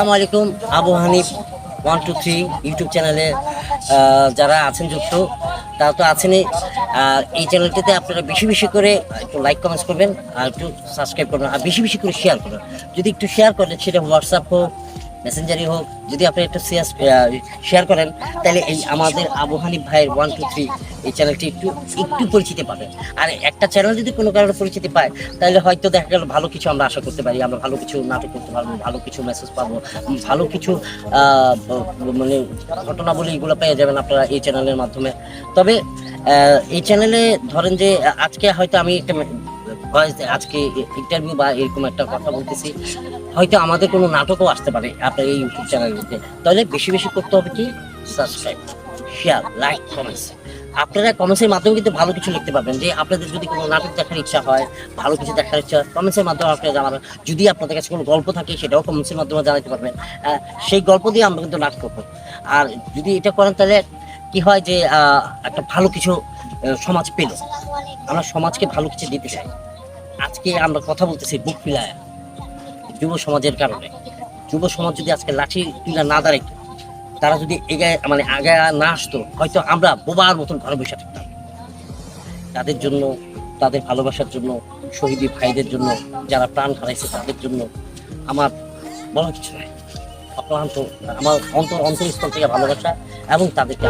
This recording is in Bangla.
আসসালামু আলাইকুম। আবু হানিফ 123 ইউটিউব চ্যানেলে যারা আছেন যুক্ত তারা তো আছেনই। আর এই চ্যানেলটিতে আপনারা বেশি বেশি করে একটু লাইক কমেন্টস করবেন আর একটু সাবস্ক্রাইব করবেন আর বেশি বেশি করে শেয়ার করবেন। যদি একটু শেয়ার করেন, সেটা হোয়াটসঅ্যাপ হোক, মেসেঞ্জারই হোক, যদি আপনি একটু শেয়ার করেন, তাহলে এই আমাদের আবু হানিফ ভাইয়ের 123 এই চ্যানেলটি একটু একটু পরিচিতি পাবে। আর একটা চ্যানেল যদি কোনো কারণে পরিচিতি পায়, তাহলে হয়তো দেখা গেল ভালো কিছু আমরা আশা করতে পারি, আমরা ভালো কিছু নাটক করতে পারবো, ভালো কিছু মেসেজ পাবো, ভালো কিছু মানে ঘটনাবলী এগুলো পেয়ে যাবেন আপনারা এই চ্যানেলের মাধ্যমে। তবে এই চ্যানেলে ধরেন যে আজকে হয়তো আমি একটা আজকে ইন্টারভিউ বা এরকম একটা কথা বলতেছি, হয়তো আমাদের কোনো নাটকও আসতে পারে আপনার এই ইউটিউব চ্যানেলটিতে। তাহলে বেশি বেশি করতে হবে কি, সাবস্ক্রাইব, শেয়ার, লাইক, কমেন্টস। আপনারা কমেন্টসের মাধ্যমে কিন্তু ভালো কিছু লিখতে পারবেন, যে আপনাদের যদি কোনো নাটক দেখার ইচ্ছা হয়, ভালো কিছু দেখার ইচ্ছা, কমেন্টসের মাধ্যমে আপনারা জানাবেন। যদি আপনাদের কাছে কোনো গল্প থাকে, সেটাও কমেন্টসের মাধ্যমে জানাতে পারবেন। সেই গল্প দিয়ে আমরা কিন্তু নাটক করবো। আর যদি এটা করেন, তাহলে কি হয় যে একটা ভালো কিছু সমাজ পেল, আমরা সমাজকে ভালো কিছু দিতে চাই। আজকে আমরা কথা বলতেছি বুক ফিলায় যুব সমাজের কারণে। যুব সমাজ যদি আজকে লাঠি তুলে না দাঁড়াইতো, তারা যদি আগায় না আসতো, হয়তো আমরা বোবার মতন ঘরে বসে থাকতাম। তাদের জন্য, তাদের ভালোবাসার জন্য, শহীদি ভাইদের জন্য, যারা প্রাণ হারাইছে তাদের জন্য আমার বলার কিছু নাই। অক্লান্ত আমার অন্তরস্থল থেকে ভালোবাসা এবং তাদেরকে